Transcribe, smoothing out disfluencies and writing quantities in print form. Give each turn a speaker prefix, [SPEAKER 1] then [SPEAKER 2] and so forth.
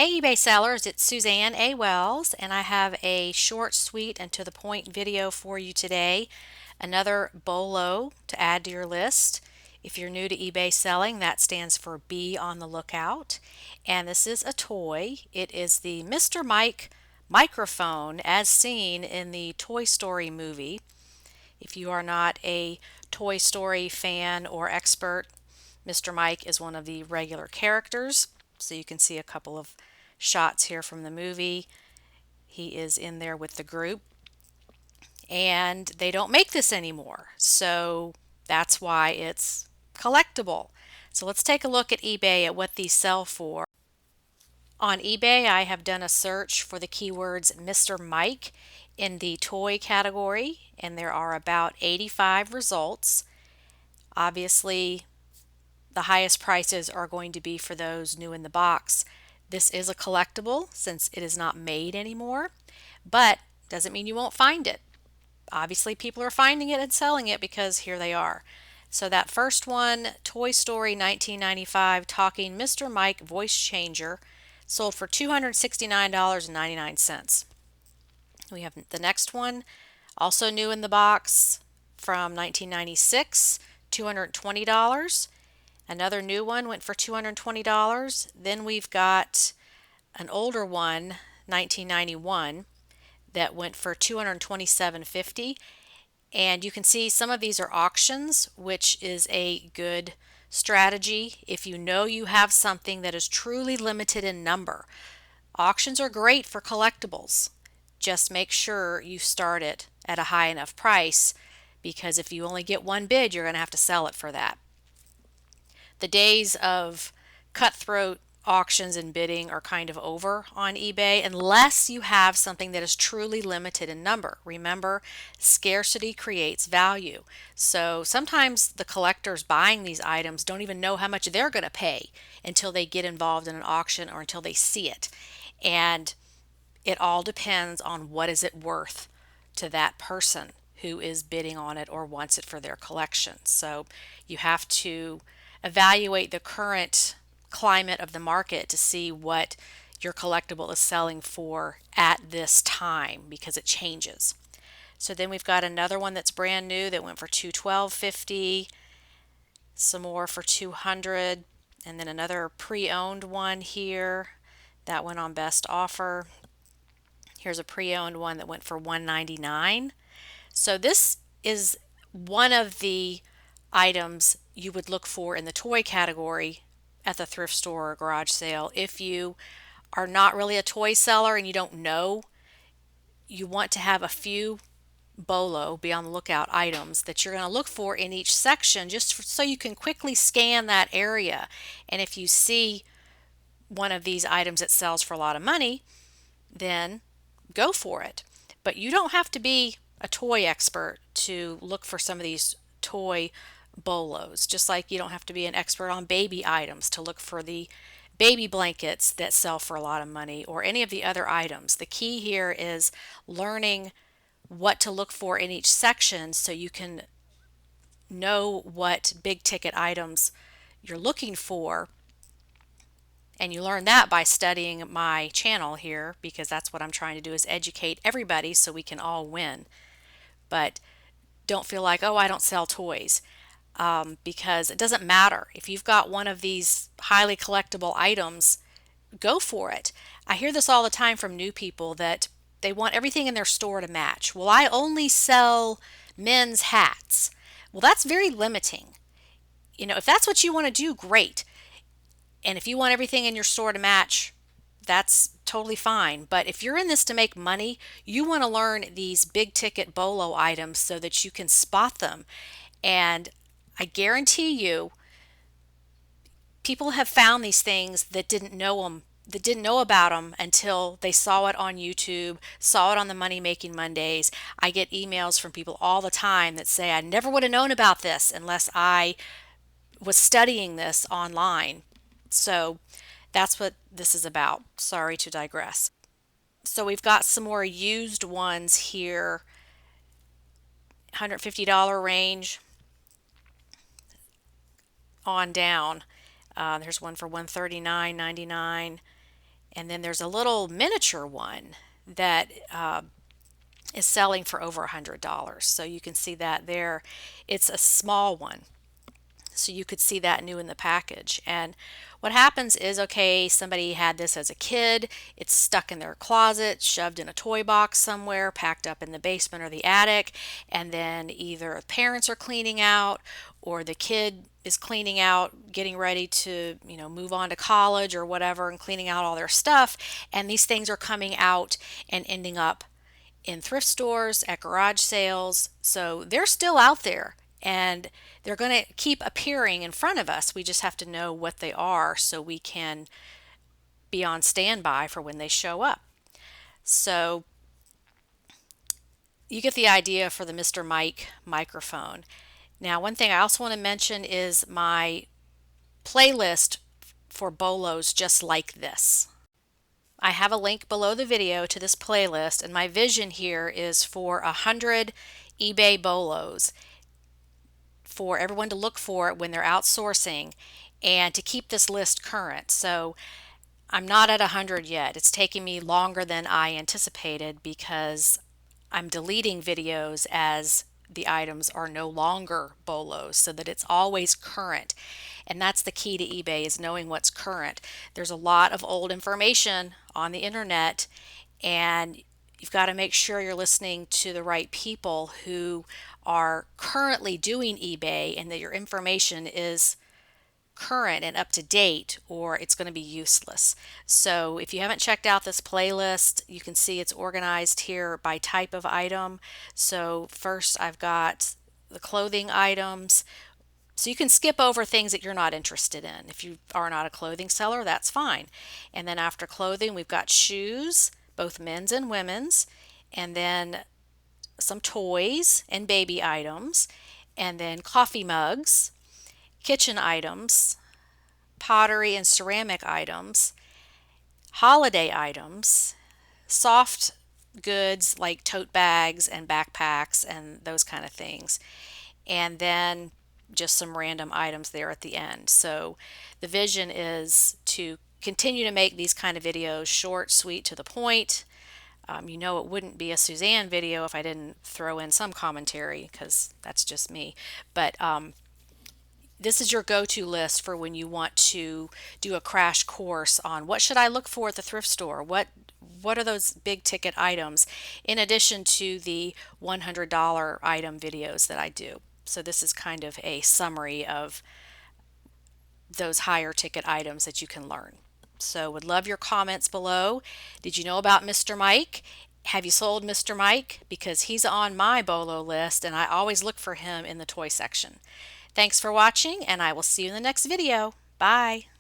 [SPEAKER 1] Hey eBay sellers, it's Suzanne A. Wells, and I have a short, sweet, and to the point video for you today. Another BOLO to add to your list. If you're new to eBay selling, that stands for Be on the Lookout. And this is a toy. It is the Mr. Mike microphone as seen in the Toy Story movie. If you are not a Toy Story fan or expert, Mr. Mike is one of the regular characters. So you can see a couple of shots here from the movie. He is in there with the group, and they don't make this anymore. So that's why it's collectible. So let's take a look at eBay at what these sell for. On eBay, I have done a search for the keywords Mr. Mike in the toy category, and there are about 85 results. Obviously, the highest prices are going to be for those new in the box. This is a collectible since it is not made anymore, but doesn't mean you won't find it. Obviously, people are finding it and selling it because here they are. So that first one, Toy Story 1995 Talking Mr. Mike Voice Changer, sold for $269.99. We have the next one, also new in the box from 1996, $220. Another new one went for $220. Then we've got an older one, 1991, that went for $227.50. And you can see some of these are auctions, which is a good strategy if you know you have something that is truly limited in number. Auctions are great for collectibles. Just make sure you start it at a high enough price, because if you only get one bid, you're going to have to sell it for that. The days of cutthroat auctions and bidding are kind of over on eBay unless you have something that is truly limited in number. Remember, scarcity creates value. So sometimes the collectors buying these items don't even know how much they're going to pay until they get involved in an auction or until they see it. And it all depends on what is it worth to that person who is bidding on it or wants it for their collection. So you have to evaluate the current climate of the market to see what your collectible is selling for at this time, because it changes. So then we've got another one that's brand new that went for $212.50, some more for $200, and then another pre-owned one here that went on best offer. Here's a pre-owned one that went for $199. So this is one of the items you would look for in the toy category at the thrift store or garage sale. If you are not really a toy seller and you don't know, you want to have a few BOLO, be on the lookout items that you're going to look for in each section, just so you can quickly scan that area. And if you see one of these items that sells for a lot of money, then go for it. But you don't have to be a toy expert to look for some of these toy BOLOs, just like you don't have to be an expert on baby items to look for the baby blankets that sell for a lot of money or any of the other items. The key here is learning what to look for in each section so you can know what big ticket items you're looking for. And you learn that by studying my channel here, because that's what I'm trying to do, is educate everybody so we can all win. But don't feel like, oh, I don't sell toys, because it doesn't matter. If you've got one of these highly collectible items, go for it. I hear this all the time from new people that they want everything in their store to match. Well, I only sell men's hats. Well, that's very limiting. If that's what you want to do, great. And if you want everything in your store to match, that's totally fine. But if you're in this to make money, you want to learn these big ticket BOLO items so that you can spot them. And I guarantee you, people have found these things that didn't know about them until they saw it on YouTube, saw it on the Money Making Mondays. I get emails from people all the time that say, I never would have known about this unless I was studying this online. So that's what this is about. Sorry to digress. So we've got some more used ones here, $150 range on down. There's one for $139.99. And then there's a little miniature one that is selling for over $100. So you can see that there. It's a small one. So you could see that new in the package. And what happens is, okay, somebody had this as a kid, it's stuck in their closet, shoved in a toy box somewhere, packed up in the basement or the attic, and then either parents are cleaning out or the kid is cleaning out, getting ready to, move on to college or whatever, and cleaning out all their stuff, and these things are coming out and ending up in thrift stores, at garage sales. So they're still out there and they're going to keep appearing in front of us. We just have to know what they are so we can be on standby for when they show up. So you get the idea for the Mr. Mike microphone. Now, one thing I also want to mention is my playlist for BOLOs just like this. I have a link below the video to this playlist, and my vision here is for 100 eBay BOLOs for everyone to look for it when they're outsourcing and to keep this list current. So I'm not at 100 yet. It's taking me longer than I anticipated because I'm deleting videos as the items are no longer BOLOs so that it's always current. And that's the key to eBay, is knowing what's current. There's a lot of old information on the internet, and you've got to make sure you're listening to the right people who are currently doing eBay and that your information is current and up to date, or it's going to be useless. So if you haven't checked out this playlist, you can see it's organized here by type of item. So first I've got the clothing items. So you can skip over things that you're not interested in. If you are not a clothing seller, that's fine. And then after clothing, we've got shoes, both men's and women's, and then some toys and baby items, and then coffee mugs, kitchen items, pottery and ceramic items, holiday items, soft goods like tote bags and backpacks and those kind of things, and then just some random items there at the end. So the vision is to continue to make these kind of videos short, sweet, to the point. It wouldn't be a Suzanne video if I didn't throw in some commentary, because that's just me. But this is your go-to list for when you want to do a crash course on what should I look for at the thrift store, what are those big ticket items, in addition to the $100 item videos that I do. So this is kind of a summary of those higher ticket items that you can learn. So would love your comments below. Did you know about Mr. Mike? Have you sold Mr. Mike? Because he's on my BOLO list and I always look for him in the toy section. Thanks for watching, and I will see you in the next video. Bye.